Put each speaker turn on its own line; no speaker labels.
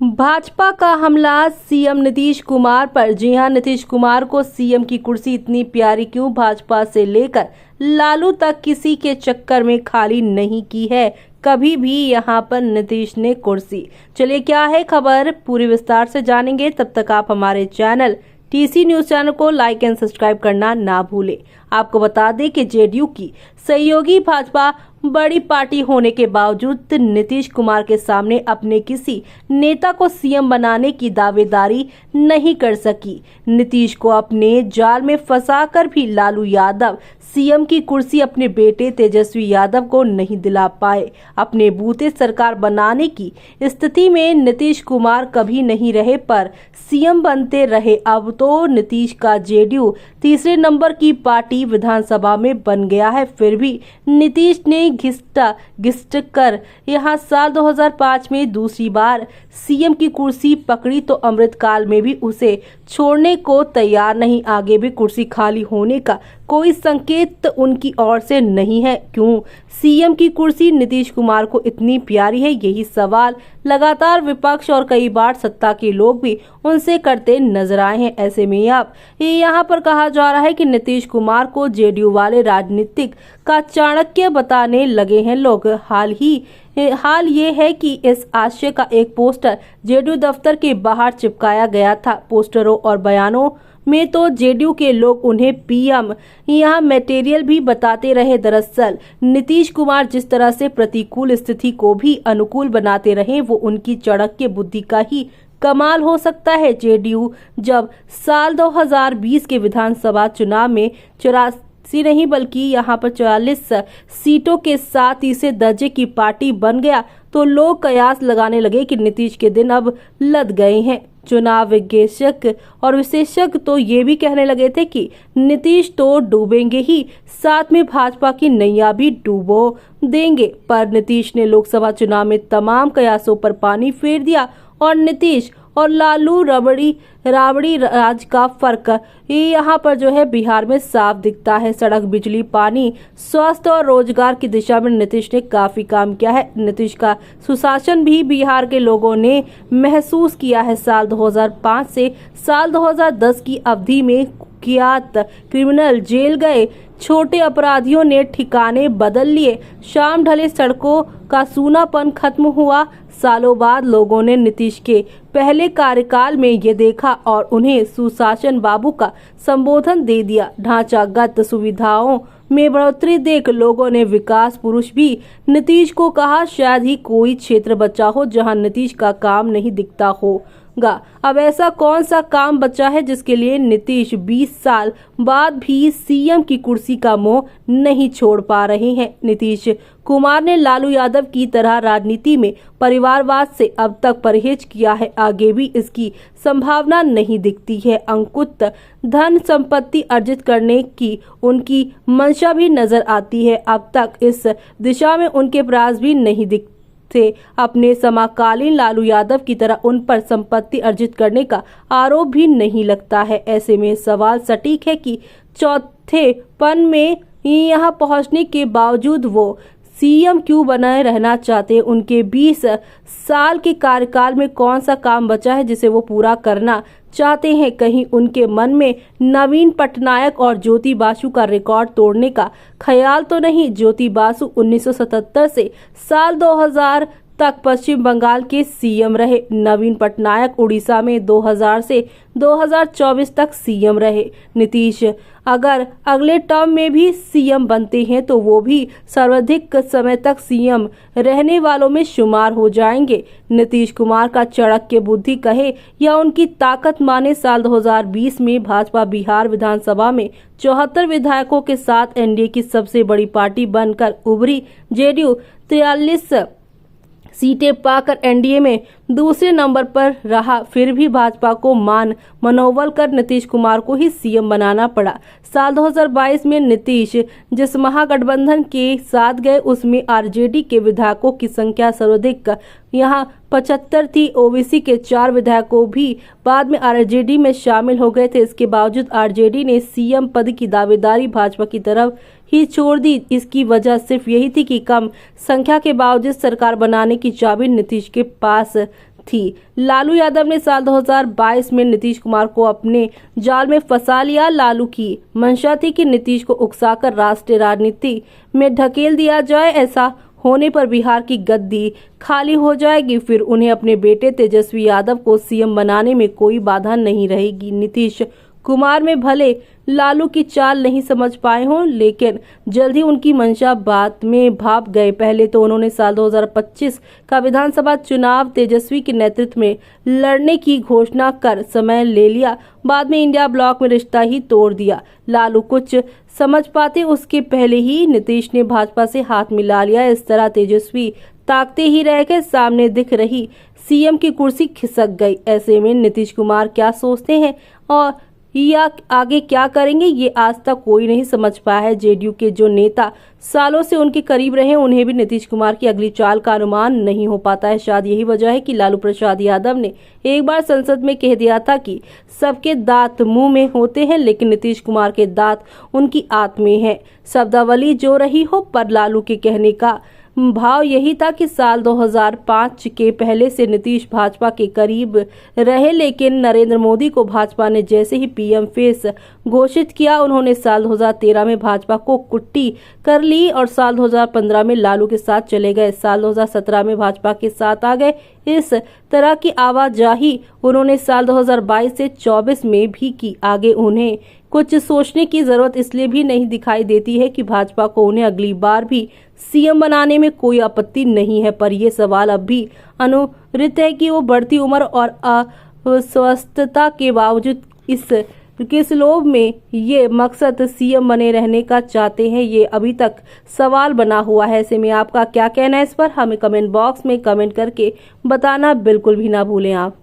भाजपा का हमला सीएम नीतीश कुमार पर। जी हां, नीतीश कुमार को सीएम की कुर्सी इतनी प्यारी क्यों? भाजपा से लेकर लालू तक किसी के चक्कर में खाली नहीं की है कभी भी यहां पर नीतीश ने कुर्सी। चलिए, क्या है खबर, पूरी विस्तार से जानेंगे। तब तक आप हमारे चैनल टीसी न्यूज चैनल को लाइक एंड सब्सक्राइब करना ना भूलें। आपको बता दें कि जेडीयू की सहयोगी भाजपा बड़ी पार्टी होने के बावजूद नीतीश कुमार के सामने अपने किसी नेता को सीएम बनाने की दावेदारी नहीं कर सकी। नीतीश को अपने जाल में फंसाकर भी लालू यादव सीएम की कुर्सी अपने बेटे तेजस्वी यादव को नहीं दिला पाए। अपने बूते सरकार बनाने की स्थिति में नीतीश कुमार कभी नहीं रहे, पर सीएम बनते रहे। अब तो नीतीश का जेडीयू तीसरे नंबर की पार्टी विधानसभा में बन गया है। फिर भी नीतीश ने घिसट कर यहाँ साल 2005 में दूसरी बार सीएम की कुर्सी पकड़ी तो अमृतकाल में भी उसे छोड़ने को तैयार नहीं। आगे भी कुर्सी खाली होने का कोई संकेत उनकी ओर से नहीं है। क्यों सीएम की कुर्सी नीतीश कुमार को इतनी प्यारी है? यही सवाल लगातार विपक्ष और कई बार सत्ता के लोग भी उनसे करते नजर आए हैं। ऐसे में अब यहाँ पर कहा जा रहा है कि नीतीश कुमार को जेडीयू वाले राजनीतिक का चाणक्य बताने लगे हैं लोग। हाल ये है कि इस आशय का एक पोस्टर जेडीयू दफ्तर के बाहर चिपकाया गया था। पोस्टरों और बयानों में तो जेडीयू के लोग उन्हें पीएम यहाँ मटेरियल भी बताते रहे। दरअसल नीतीश कुमार जिस तरह से प्रतिकूल स्थिति को भी अनुकूल बनाते रहे, वो उनकी चाणक्य बुद्धि का ही कमाल हो सकता है। जेडीयू जब साल 2020 के विधानसभा चुनाव में 84 नहीं बल्कि यहाँ पर 44 सीटों के साथ तीसरे दर्जे की पार्टी बन गया तो लोग कयास लगाने लगे कि नीतीश के दिन अब लद गए हैं। चुनाव विश्लेषक और विशेषज्ञ तो ये भी कहने लगे थे कि नीतीश तो डूबेंगे ही, साथ में भाजपा की नैया भी डूबो देंगे। पर नीतीश ने लोकसभा चुनाव में तमाम कयासों पर पानी फेर दिया और नीतीश और लालू राबड़ी राज का फर्क यहाँ पर जो है बिहार में साफ दिखता है। सड़क, बिजली, पानी, स्वास्थ्य और रोजगार की दिशा में नीतीश ने काफी काम किया है। नीतीश का सुशासन भी बिहार के लोगों ने महसूस किया है। साल 2005 से साल 2010 की अवधि में कुख्यात क्रिमिनल जेल गए, छोटे अपराधियों ने ठिकाने बदल लिए, शाम ढले सड़कों का सूनापन खत्म हुआ। सालों बाद लोगों ने नीतीश के पहले कार्यकाल में ये देखा और उन्हें सुशासन बाबू का संबोधन दे दिया। ढांचागत सुविधाओं में बढ़ोतरी देख लोगों ने विकास पुरुष भी नीतीश को कहा। शायद ही कोई क्षेत्र बचा हो जहां नीतीश का काम नहीं दिखता होगा। अब ऐसा कौन सा काम बचा है जिसके लिए नीतीश 20 साल बाद भी सीएम की कुर्सी का मोह नहीं छोड़ पा रहे हैं? नीतीश कुमार ने लालू यादव की तरह राजनीति में परिवारवाद से अब तक परहेज किया है। आगे भी इसकी संभावना नहीं दिखती है। अंकुत धन संपत्ति अर्जित करने की उनकी मंशा भी नजर आती है। अब तक इस दिशा में उनके प्रयास भी नहीं दिखते। अपने समकालीन लालू यादव की तरह उन पर संपत्ति अर्जित करने का आरोप भी नहीं लगता है। ऐसे में सवाल सटीक है कि चौथेपन में यहाँ पहुँचने के बावजूद वो सीएम क्यों बनाए रहना चाहते हैं? उनके 20 साल के कार्यकाल में कौन सा काम बचा है जिसे वो पूरा करना चाहते हैं? कहीं उनके मन में नवीन पटनायक और ज्योति बासु का रिकॉर्ड तोड़ने का ख्याल तो नहीं? ज्योति बासु 1977 से साल 2000 तक पश्चिम बंगाल के सीएम रहे। नवीन पटनायक उड़ीसा में 2000 से 2024 तक सीएम रहे। नीतीश अगर अगले टर्म में भी सीएम बनते हैं तो वो भी सर्वाधिक समय तक सीएम रहने वालों में शुमार हो जाएंगे। नीतीश कुमार का चाणक्य बुद्धि कहे या उनकी ताकत माने, साल 2020 में भाजपा बिहार विधानसभा में 74 विधायकों के साथ एनडीए की सबसे बड़ी पार्टी बनकर उभरी। जेडीयू 43 सीटें पाकर एनडीए में दूसरे नंबर पर रहा। फिर भी भाजपा को मनोबल कर नीतीश कुमार को ही सीएम बनाना पड़ा। साल 2022 में नीतीश जिस महागठबंधन के साथ गए उसमें आरजेडी के विधायकों की संख्या सर्वाधिक यहाँ 75 थी। ओबीसी के 4 विधायकों भी बाद में आरजेडी में शामिल हो गए थे। इसके बावजूद आरजेडी ने सीएम पद की दावेदारी भाजपा की तरफ ही छोड़ दी। इसकी वजह सिर्फ यही थी कि कम संख्या के बावजूद सरकार बनाने की चाबी नीतीश के पास थी। लालू यादव ने साल 2022 में नीतीश कुमार को अपने जाल में फंसा लिया। लालू की मंशा थी कि नीतीश को उकसाकर राष्ट्रीय राजनीति में ढकेल दिया जाए। ऐसा होने पर बिहार की गद्दी खाली हो जाएगी, फिर उन्हें अपने बेटे तेजस्वी यादव को सीएम बनाने में कोई बाधा नहीं रहेगी। नीतीश कुमार में भले लालू की चाल नहीं समझ पाए हों, लेकिन जल्द ही उनकी मंशा बात में भाप गए। पहले तो उन्होंने साल 2025 का विधानसभा चुनाव तेजस्वी के नेतृत्व में लड़ने की घोषणा कर समय ले लिया। बाद में इंडिया ब्लॉक में रिश्ता ही तोड़ दिया। लालू कुछ समझ पाते उसके पहले ही नीतीश ने भाजपा से हाथ मिला लिया। इस तरह तेजस्वी ताकते ही रह गए, सामने दिख रही सीएम की कुर्सी खिसक गई। ऐसे में नीतीश कुमार क्या सोचते हैं और या आगे क्या करेंगे, ये आज तक कोई नहीं समझ पाया है। जेडीयू के जो नेता सालों से उनके करीब रहे, उन्हें भी नीतीश कुमार की अगली चाल का अनुमान नहीं हो पाता है। शायद यही वजह है कि लालू प्रसाद यादव ने एक बार संसद में कह दिया था कि सबके दांत मुंह में होते हैं, लेकिन नीतीश कुमार के दांत उनकी आंत में है। शब्दावली जो रही हो, पर लालू के कहने का भाव यही था कि साल 2005 के पहले से नीतीश भाजपा के करीब रहे, लेकिन नरेंद्र मोदी को भाजपा ने जैसे ही पीएम फेस घोषित किया, उन्होंने साल 2013 में भाजपा को कुट्टी कर ली और साल 2015 में लालू के साथ चले गए। साल 2017 में भाजपा के साथ आ गए। इस तरह की आवाजाही उन्होंने साल 2022 से 24 में भी की। आगे उन्हें कुछ सोचने की जरूरत इसलिए भी नहीं दिखाई देती है कि भाजपा को उन्हें अगली बार भी सीएम बनाने में कोई आपत्ति नहीं है, पर यह सवाल अब भी अनुरित है कि वो बढ़ती उम्र और अस्वस्थता के बावजूद किस लोभ में ये मकसद सीएम बने रहने का चाहते हैं, ये अभी तक सवाल बना हुआ है। ऐसे में आपका क्या कहना है इस पर? हमें कमेंट बॉक्स में कमेंट करके बताना बिल्कुल भी ना भूलें आप।